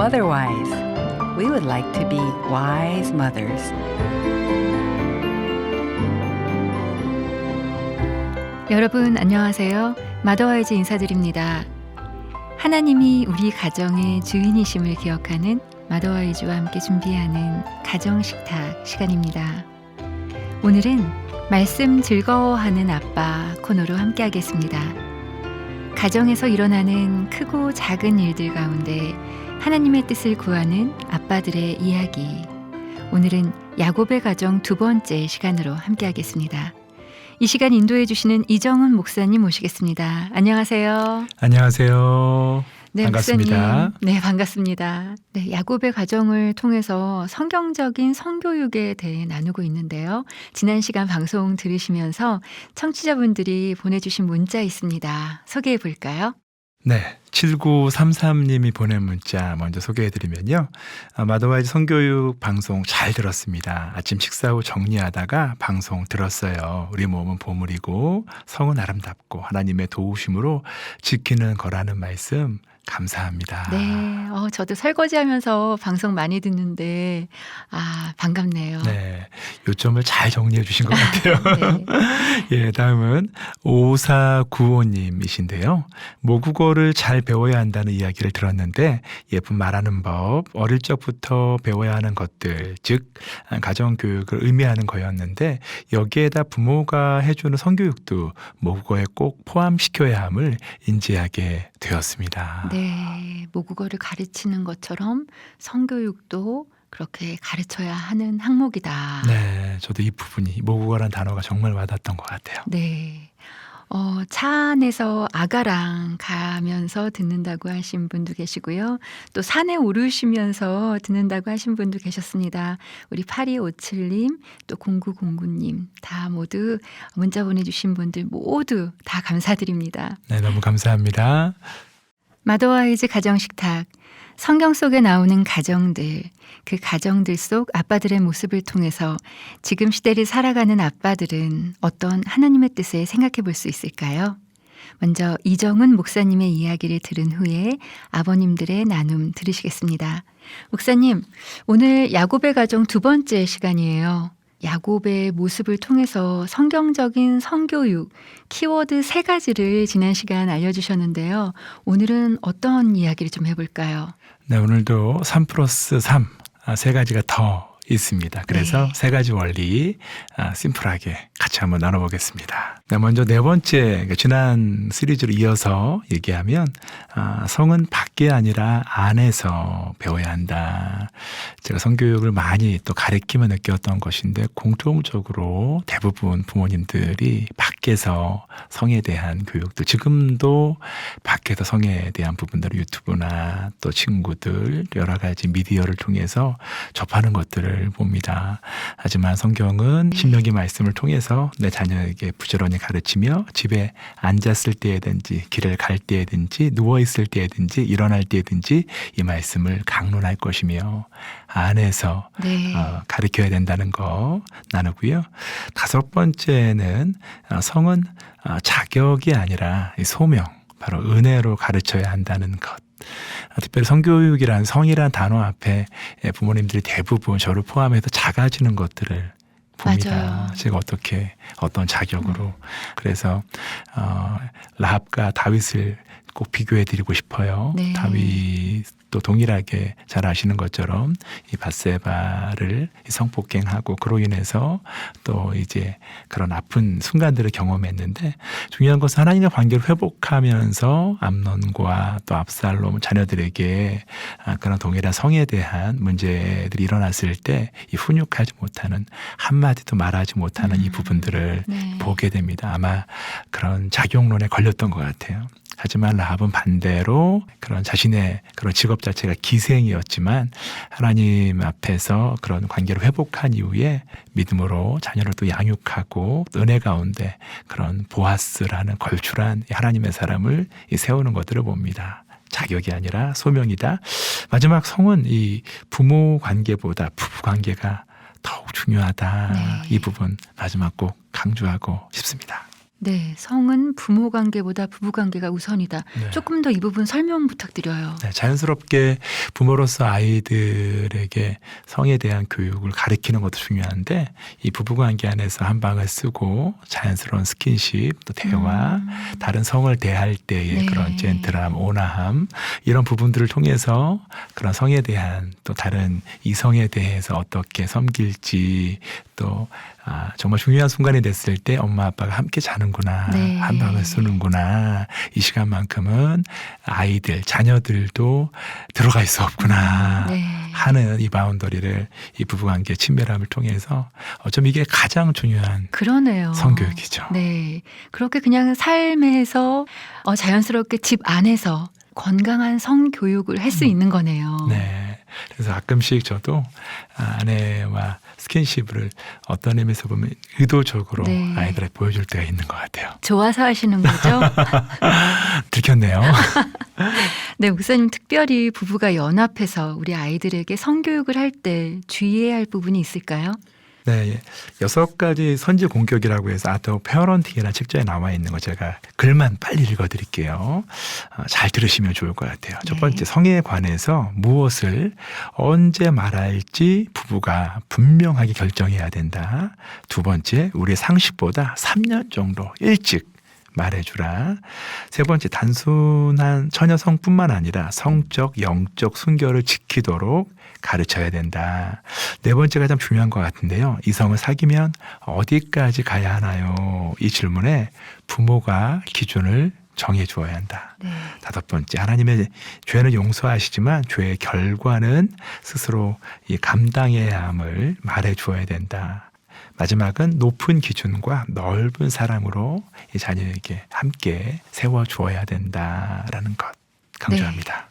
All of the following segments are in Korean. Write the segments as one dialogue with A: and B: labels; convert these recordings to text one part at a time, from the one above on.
A: Motherwise. We would like to be wise mothers.
B: 여러분 안녕하세요. 마더와이즈 인사드립니다. 하나님이 우리 가정의 주인이심을 기억하는 마더와이즈와 함께 준비하는 가정식탁 시간입니다. 오늘은 말씀 즐거워하는 아빠 코너로 함께 하겠습니다. 가정에서 일어나는 크고 작은 일들 가운데 하나님의 뜻을 구하는 아빠들의 이야기. 오늘은 야곱의 가정 두 번째 시간으로 함께 하겠습니다. 이 시간 인도해 주시는 이정훈 목사님 모시겠습니다. 안녕하세요.
C: 안녕하세요.
B: 네,
C: 반갑습니다.
B: 목사님. 네, 반갑습니다. 네, 야곱의 가정을 통해서 성경적인 성교육에 대해 나누고 있는데요. 지난 시간 방송 들으시면서 청취자분들이 보내주신 문자 있습니다. 소개해 볼까요?
C: 네, 7933님이 보낸 문자 먼저 소개해드리면요. 마더와이즈 성교육 방송 잘 들었습니다. 아침 식사 후 정리하다가 방송 들었어요. 우리 몸은 보물이고 성은 아름답고 하나님의 도우심으로 지키는 거라는 말씀 감사합니다.
B: 네, 저도 설거지하면서 방송 많이 듣는데 반갑네요.
C: 네, 요점을 잘 정리해 주신 것 같아요.
B: 네.
C: 예, 다음은 5495님이신데요. 모국어를 잘 배워야 한다는 이야기를 들었는데 예쁜 말하는 법, 어릴 적부터 배워야 하는 것들, 즉 가정교육을 의미하는 거였는데 여기에다 부모가 해주는 성교육도 모국어에 꼭 포함시켜야 함을 인지하게 되었습니다.
B: 네, 모국어를 가르치는 것처럼 성교육도 그렇게 가르쳐야 하는 항목이다.
C: 네, 저도 이 부분이 모국어란 단어가 정말 와닿았던 것 같아요.
B: 네. 차 안에서 아가랑 가면서 듣는다고 하신 분도 계시고요. 또 산에 오르시면서 듣는다고 하신 분도 계셨습니다. 우리 8257님, 또 0909님 다 모두 문자 보내주신 분들 모두 다 감사드립니다.
C: 네, 너무 감사합니다.
B: 마더와이즈 가정식탁, 성경 속에 나오는 가정들, 그 가정들 속 아빠들의 모습을 통해서 지금 시대를 살아가는 아빠들은 어떤 하나님의 뜻을 생각해 볼 수 있을까요? 먼저 이정훈 목사님의 이야기를 들은 후에 아버님들의 나눔 들으시겠습니다. 목사님, 오늘 야곱의 가정 두 번째 시간이에요. 야곱의 모습을 통해서 성경적인 성교육, 키워드 3가지를 지난 시간 알려주셨는데요. 오늘은 어떤 이야기를 좀 해볼까요?
C: 네, 오늘도 3+3, 3가지가 더 있습니다. 그래서
B: 네.
C: 3가지 원리 심플하게 같이 한번 나눠보겠습니다. 네, 먼저 네 번째, 지난 시리즈로 이어서 얘기하면 성은 밖에 아니라 안에서 배워야 한다. 제가 성교육을 많이 또 가르치며 느꼈던 것인데 공통적으로 대부분 부모님들이 밖에서 성에 대한 교육도 지금도 밖에서 성에 대한 부분들을 유튜브나 또 친구들 여러 가지 미디어를 통해서 접하는 것들을 봅니다. 하지만 성경은 신명기 말씀을 통해서 내 자녀에게 부지런히 가르치며 집에 앉았을 때에든지 길을 갈 때에든지 누워있을 때에든지 일어날 때에든지 이 말씀을 강론할 것이며 안에서
B: 네.
C: 가르쳐야 된다는 거 나누고요. 5번째는 성은 자격이 아니라 소명, 바로 은혜로 가르쳐야 한다는 것. 특별히 성교육이란 성이란 단어 앞에 부모님들이 대부분 저를 포함해서 작아지는 것들을 봅니다.
B: 맞아요.
C: 제가 어떤 자격으로. 그래서 라합과 다윗을 꼭 비교해 드리고 싶어요.
B: 네.
C: 다윗도 동일하게 잘 아시는 것처럼 이 밧세바를 성폭행하고 그로 인해서 또 이제 그런 아픈 순간들을 경험했는데 중요한 것은 하나님과 관계를 회복하면서 암논과 또 압살롬 자녀들에게 그런 동일한 성에 대한 문제들이 일어났을 때 이 훈육하지 못하는 한마디도 말하지 못하는 이 부분들을
B: 네.
C: 보게 됩니다. 아마 그런 작용론에 걸렸던 것 같아요. 하지만 라합은 반대로 그런 자신의 그런 직업 자체가 기생이었지만 하나님 앞에서 그런 관계를 회복한 이후에 믿음으로 자녀를 또 양육하고 또 은혜 가운데 그런 보아스라는 걸출한 하나님의 사람을 세우는 것들을 봅니다. 자격이 아니라 소명이다. 마지막 성은 이 부모 관계보다 부부 관계가 더욱 중요하다.
B: 네.
C: 이 부분 마지막 꼭 강조하고 싶습니다.
B: 네, 성은 부모 관계보다 부부 관계가 우선이다.
C: 네.
B: 조금 더 이 부분 설명 부탁드려요.
C: 네, 자연스럽게 부모로서 아이들에게 성에 대한 교육을 가르치는 것도 중요한데 이 부부관계 안에서 한 방을 쓰고 자연스러운 스킨십 또 대화 다른 성을 대할 때의
B: 네.
C: 그런 젠틀함 온화함 이런 부분들을 통해서 그런 성에 대한 또 다른 이성에 대해서 어떻게 섬길지 또 정말 중요한 순간이 됐을 때 엄마 아빠가 함께 자는구나
B: 네.
C: 한 방을 쓰는구나 이 시간만큼은 아이들 자녀들도 들어갈 수 없구나
B: 네.
C: 하는 이 바운더리를 이 부부관계 친밀함을 통해서 어쩜 이게 가장 중요한
B: 그러네요.
C: 성교육이죠.
B: 네, 그렇게 그냥 삶에서 자연스럽게 집 안에서 건강한 성교육을 할 수 있는 거네요.
C: 네. 그래서 가끔씩 저도 아내와 스킨십을 어떤 의미에서 보면 의도적으로
B: 네.
C: 아이들에게 보여줄 때가 있는 것 같아요.
B: 좋아서 하시는 거죠?
C: 들켰네요.
B: 네, 목사님 특별히 부부가 연합해서 우리 아이들에게 성교육을 할 때 주의해야 할 부분이 있을까요?
C: 네, 6가지 선지 공격이라고 해서 아트 오브 페어런팅이라는 책자에 나와 있는 거 제가 글만 빨리 읽어드릴게요. 잘 들으시면 좋을 것 같아요. 첫
B: 네.
C: 번째, 성에 관해서 무엇을 언제 말할지 부부가 분명하게 결정해야 된다. 두 번째, 우리의 상식보다 3년 정도 일찍 말해주라. 세 번째, 단순한 처녀성뿐만 아니라 성적, 영적 순결을 지키도록 가르쳐야 된다. 네 번째가 참 중요한 것 같은데요. 이성을 사귀면 어디까지 가야 하나요? 이 질문에 부모가 기준을 정해 주어야 한다.
B: 네.
C: 다섯 번째, 하나님의 죄는 용서하시지만 죄의 결과는 스스로 이 감당해야 함을 말해 주어야 된다. 마지막은 높은 기준과 넓은 사랑으로 이 자녀에게 함께 세워 주어야 된다라는 것 강조합니다.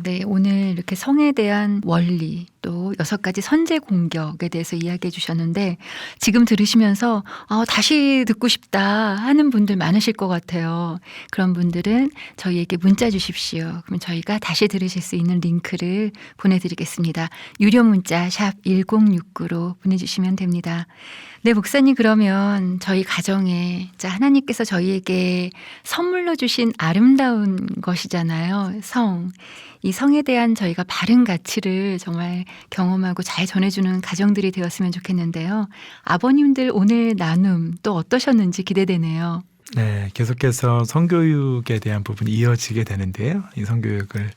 B: 네. 오늘 이렇게 성에 대한 원리 또 6가지 선제 공격에 대해서 이야기해 주셨는데 지금 들으시면서 다시 듣고 싶다 하는 분들 많으실 것 같아요. 그런 분들은 저희에게 문자 주십시오. 그럼 저희가 다시 들으실 수 있는 링크를 보내드리겠습니다. 유료 문자 샵 1069로 보내주시면 됩니다. 네, 목사님 그러면 저희 가정에 하나님께서 저희에게 선물로 주신 아름다운 것이잖아요. 성. 이 성에 대한 저희가 바른 가치를 정말 경험하고 잘 전해주는 가정들이 되었으면 좋겠는데요. 아버님들 오늘 나눔 또 어떠셨는지 기대되네요.
C: 네, 계속해서 성교육에 대한 부분이 이어지게 되는데요. 이 성교육을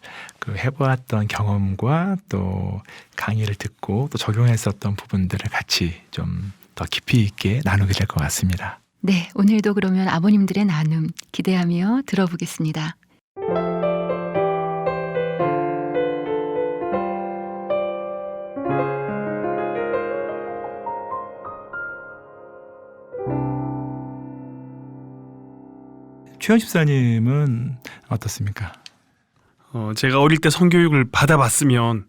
C: 해보았던 경험과 또 강의를 듣고 또 적용했었던 부분들을 같이 좀 더 깊이 있게 나누게 될 것 같습니다.
B: 네, 오늘도 그러면 아버님들의 나눔 기대하며 들어보겠습니다.
C: 최현 집사님은 어떻습니까?
D: 제가 어릴 때 성교육을 받아봤으면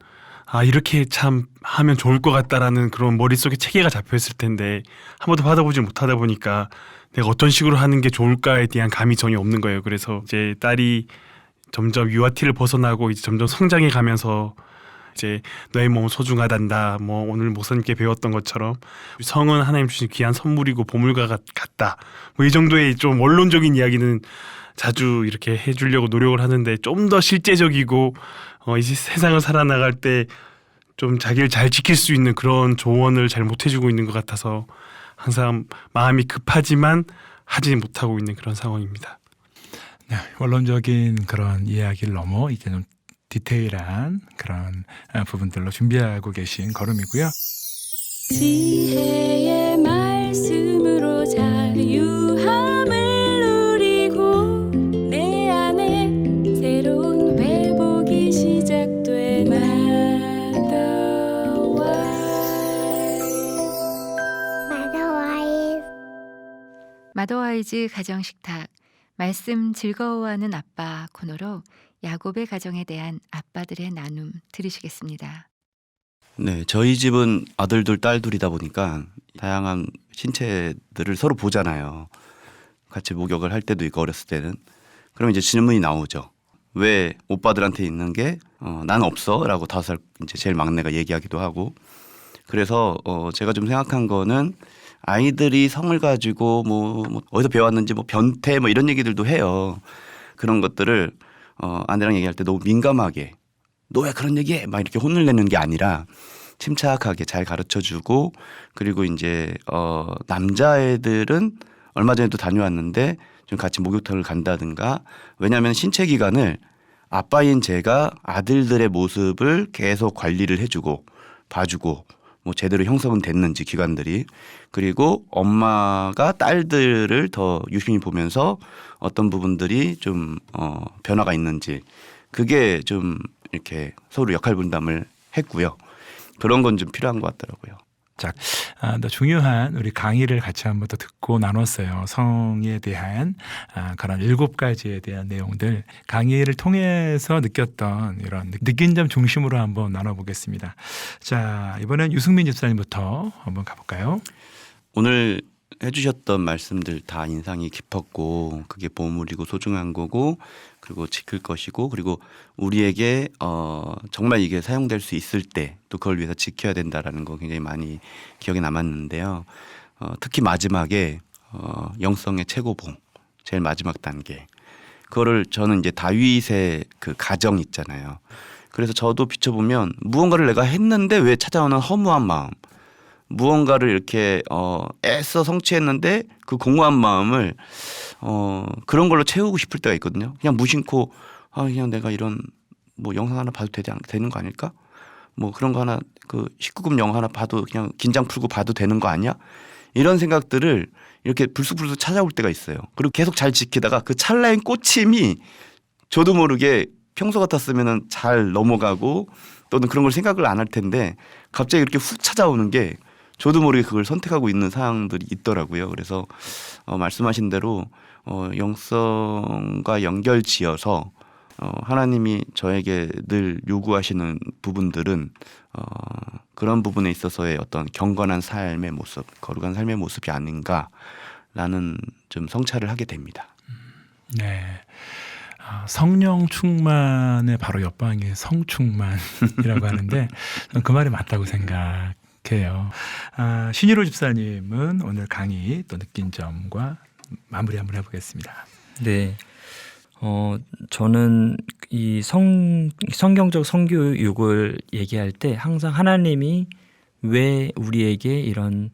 D: 이렇게 참 하면 좋을 것 같다라는 그런 머릿속에 체계가 잡혀있을 텐데 한 번도 받아보지 못하다 보니까 내가 어떤 식으로 하는 게 좋을까에 대한 감이 전혀 없는 거예요. 그래서 이제 딸이 점점 유아티를 벗어나고 이제 점점 성장해 가면서 이제 너의 몸은 소중하단다. 뭐 오늘 목사님께 배웠던 것처럼 성은 하나님 주신 귀한 선물이고 보물과 같다. 뭐 이 정도의 좀 원론적인 이야기는 자주 이렇게 해주려고 노력을 하는데 좀 더 실제적이고 이 세상을 살아나갈 때 좀 자기를 잘 지킬 수 있는 그런 조언을 잘 못해주고 있는 것 같아서 항상 마음이 급하지만 하지 못하고 있는 그런 상황입니다.
C: 네, 원론적인 그런 이야기를 넘어 이제 좀 디테일한 그런 부분들로 준비하고 계신 걸음이고요.
E: 지혜의 말씀으로 자유함을 누리고 내 안에 새로운 회복이 시작돼
B: 마더와이즈 가정식탁 말씀 즐거워하는 아빠 코너로 야곱의 가정에 대한 아빠들의 나눔 들으시겠습니다.
F: 네, 저희 집은 아들둘, 딸둘이다 보니까 다양한 신체들을 서로 보잖아요. 같이 목욕을 할 때도 있고 어렸을 때는. 그럼 이제 질문이 나오죠. 왜 오빠들한테 있는 게 난 없어? 라고 5살 이제 제일 막내가 얘기하기도 하고. 그래서 제가 좀 생각한 거는 아이들이 성을 가지고 뭐 어디서 배웠는지 뭐 변태 뭐 이런 얘기들도 해요. 그런 것들을 아내랑 얘기할 때 너무 민감하게 너 왜 그런 얘기해? 막 이렇게 혼을 내는 게 아니라 침착하게 잘 가르쳐주고 그리고 이제 남자애들은 얼마 전에도 다녀왔는데 좀 같이 목욕탕을 간다든가 왜냐하면 신체 기관을 아빠인 제가 아들들의 모습을 계속 관리를 해주고 봐주고 뭐 제대로 형성은 됐는지 기관들이 그리고 엄마가 딸들을 더 유심히 보면서 어떤 부분들이 좀 변화가 있는지 그게 좀 이렇게 서로 역할 분담을 했고요. 그런 건 좀 필요한 것 같더라고요.
C: 자, 더 중요한 우리 강의를 같이 한번 더 듣고 나눴어요. 성에 대한 그런 7가지에 대한 내용들 강의를 통해서 느꼈던 이런 느낀 점 중심으로 한번 나눠보겠습니다. 자, 이번엔 유승민 집사님부터 한번 가볼까요?
F: 오늘 해주셨던 말씀들 다 인상이 깊었고 그게 보물이고 소중한 거고 그리고 지킬 것이고 그리고 우리에게 정말 이게 사용될 수 있을 때 또 그걸 위해서 지켜야 된다라는 거 굉장히 많이 기억에 남았는데요. 특히 마지막에 영성의 최고봉 제일 마지막 단계 그거를 저는 이제 다윗의 그 가정 있잖아요. 그래서 저도 비춰보면 무언가를 내가 했는데 왜 찾아오는 허무한 마음 무언가를 이렇게 애써 성취했는데 그 공허한 마음을 그런 걸로 채우고 싶을 때가 있거든요. 그냥 무심코 그냥 내가 이런 뭐 영상 하나 봐도 되는 거 아닐까? 뭐 그런 거 하나 그 19금 영화 하나 봐도 그냥 긴장 풀고 봐도 되는 거 아니야? 이런 생각들을 이렇게 불쑥불쑥 찾아올 때가 있어요. 그리고 계속 잘 지키다가 그 찰나인 꽂힘이 저도 모르게 평소 같았으면 잘 넘어가고 또는 그런 걸 생각을 안 할 텐데 갑자기 이렇게 훅 찾아오는 게 저도 모르게 그걸 선택하고 있는 상황들이 있더라고요. 그래서 말씀하신 대로 영성과 연결지어서 하나님이 저에게 늘 요구하시는 부분들은 그런 부분에 있어서의 어떤 경건한 삶의 모습, 거룩한 삶의 모습이 아닌가라는 좀 성찰을 하게 됩니다.
C: 네. 성령 충만의 바로 옆방이 성충만이라고 하는데 그 말이 맞다고 생각해요. 신일호 집사님은 오늘 강의 또 느낀 점과 마무리 한번 해보겠습니다.
G: 네. 저는 이 성경적 성교육을 얘기할 때 항상 하나님이 왜 우리에게 이런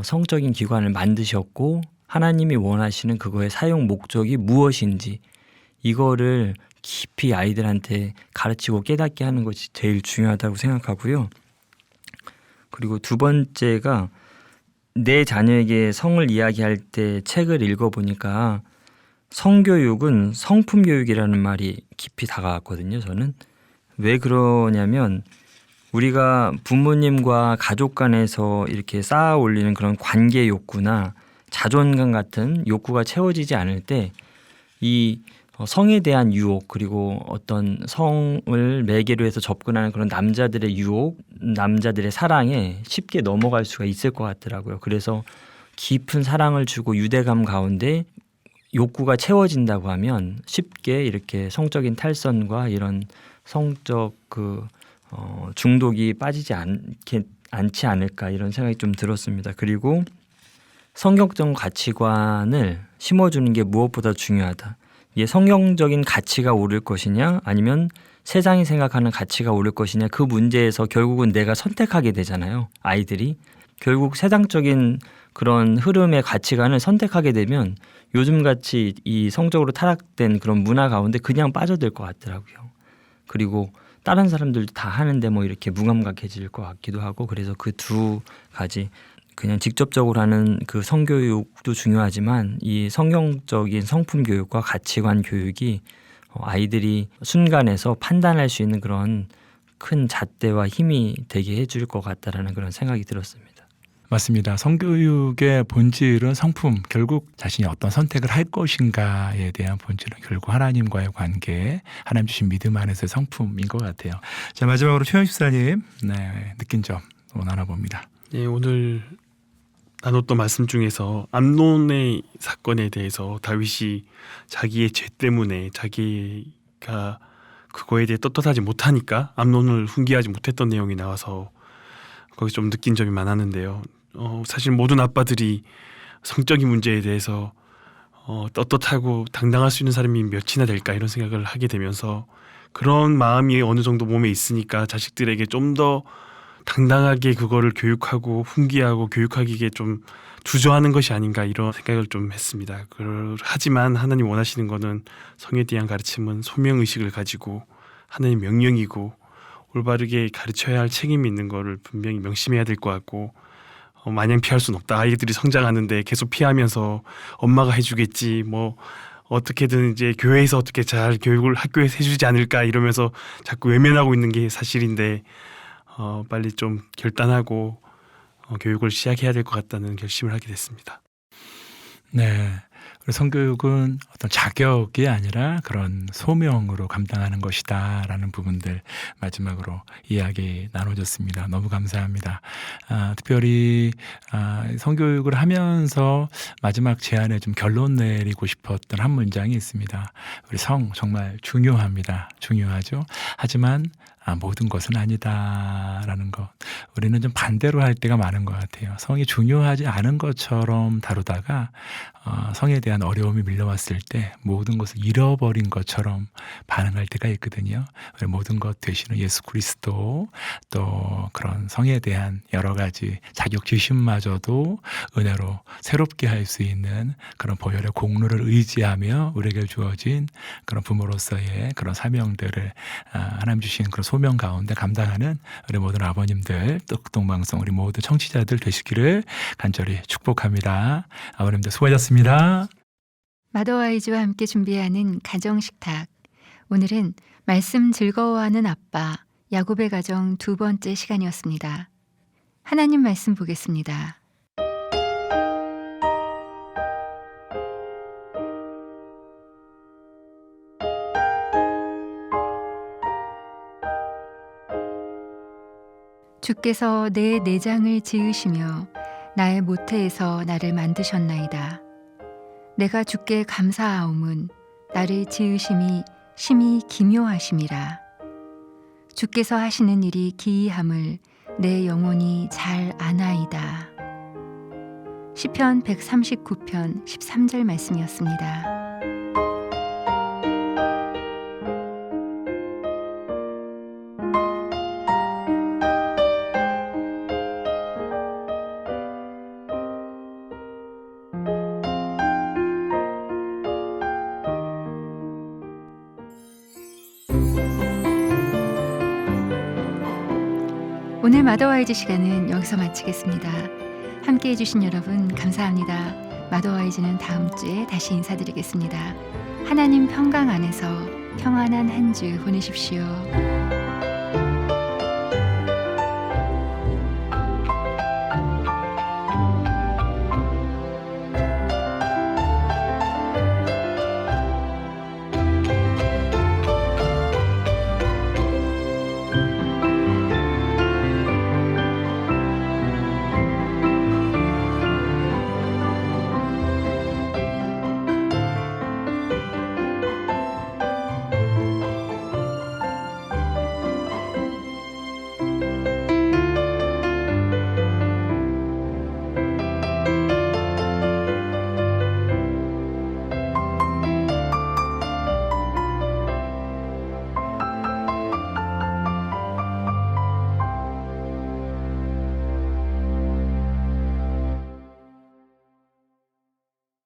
G: 성적인 기관을 만드셨고 하나님이 원하시는 그거의 사용 목적이 무엇인지 이거를 깊이 아이들한테 가르치고 깨닫게 하는 것이 제일 중요하다고 생각하고요. 그리고 두 번째가 내 자녀에게 성을 이야기할 때 책을 읽어보니까 성교육은 성품교육이라는 말이 깊이 다가왔거든요. 저는 왜 그러냐면 우리가 부모님과 가족 간에서 이렇게 쌓아 올리는 그런 관계 욕구나 자존감 같은 욕구가 채워지지 않을 때 이 성에 대한 유혹 그리고 어떤 성을 매개로 해서 접근하는 그런 남자들의 유혹, 남자들의 사랑에 쉽게 넘어갈 수가 있을 것 같더라고요. 그래서 깊은 사랑을 주고 유대감 가운데 욕구가 채워진다고 하면 쉽게 이렇게 성적인 탈선과 이런 성적 중독이 빠지지 않지 않을까 이런 생각이 좀 들었습니다. 그리고 성경적 가치관을 심어주는 게 무엇보다 중요하다. 이게 성경적인 가치가 오를 것이냐 아니면 세상이 생각하는 가치가 오를 것이냐 그 문제에서 결국은 내가 선택하게 되잖아요. 아이들이. 결국 세상적인 그런 흐름의 가치관을 선택하게 되면 요즘같이 이 성적으로 타락된 그런 문화 가운데 그냥 빠져들 것 같더라고요. 그리고 다른 사람들도 다 하는데 뭐 이렇게 무감각해질 것 같기도 하고 그래서 그 두 가지 그냥 직접적으로 하는 그 성교육도 중요하지만 이 성경적인 성품 교육과 가치관 교육이 아이들이 순간에서 판단할 수 있는 그런 큰 잣대와 힘이 되게 해줄 것 같다라는 그런 생각이 들었습니다.
C: 맞습니다. 성교육의 본질은 성품, 결국 자신이 어떤 선택을 할 것인가에 대한 본질은 결국 하나님과의 관계, 하나님 주신 믿음 안에서의 성품인 것 같아요. 자, 마지막으로 최영 집사님 느낀 점 나눠봅니다.
D: 네, 오늘 나눴던 말씀 중에서 암논의 사건에 대해서 다윗이 자기의 죄 때문에 자기가 그거에 대해 떳떳하지 못하니까 암논을 훈계하지 못했던 내용이 나와서 거기서 좀 느낀 점이 많았는데요. 사실 모든 아빠들이 성적인 문제에 대해서 떳떳하고 당당할 수 있는 사람이 몇이나 될까 이런 생각을 하게 되면서 그런 마음이 어느 정도 몸에 있으니까 자식들에게 좀 더 당당하게 그거를 교육하고 훈계하고 교육하기에 좀 주저하는 것이 아닌가 이런 생각을 좀 했습니다. 하지만 하나님 원하시는 거는 성에 대한 가르침은 소명의식을 가지고 하나님 명령이고 올바르게 가르쳐야 할 책임이 있는 거를 분명히 명심해야 될 것 같고 마냥 피할 수는 없다. 아이들이 성장하는데 계속 피하면서 엄마가 해주겠지 뭐 어떻게든 이제 교회에서 어떻게 잘 교육을 학교에서 해주지 않을까 이러면서 자꾸 외면하고 있는 게 사실인데 빨리 좀 결단하고 교육을 시작해야 될 것 같다는 결심을 하게 됐습니다.
C: 네. 우리 성교육은 어떤 자격이 아니라 그런 소명으로 감당하는 것이다라는 부분들 마지막으로 이야기 나눠줬습니다. 너무 감사합니다. 특별히 성교육을 하면서 마지막 제안에 좀 결론 내리고 싶었던 한 문장이 있습니다. 우리 성 정말 중요합니다. 중요하죠. 하지만 모든 것은 아니다라는 것. 우리는 좀 반대로 할 때가 많은 것 같아요. 성이 중요하지 않은 것처럼 다루다가 성에 대한 어려움이 밀려왔을 때 모든 것을 잃어버린 것처럼 반응할 때가 있거든요. 모든 것 되시는 예수 그리스도 또 그런 성에 대한 여러 가지 자격지심마저도 은혜로 새롭게 할 수 있는 그런 보혈의 공로를 의지하며 우리에게 주어진 그런 부모로서의 그런 사명들을 하나님 주신 그런 소명 가운데 감당하는 우리 모든 아버님들, 떡동방송 우리 모두 청취자들 되시기를 간절히 축복합니다. 아버님들 수고하셨습니다.
B: 마더와이즈와 함께 준비하는 가정식탁. 오늘은 말씀 즐거워하는 아빠 야곱의 가정 2번째 시간이었습니다. 하나님 말씀 보겠습니다. 주께서 내 내장을 지으시며 나의 모태에서 나를 만드셨나이다. 내가 주께 감사하옴은 나를 지으심이 심히 기묘하심이라. 주께서 하시는 일이 기이함을 내 영혼이 잘 아나이다. 시편 139편 13절 말씀이었습니다. 오늘 마더와이즈 시간은 여기서 마치겠습니다. 함께해 주신 여러분 감사합니다. 마더와이즈는 다음 주에 다시 인사드리겠습니다. 하나님 평강 안에서 평안한 한 주 보내십시오.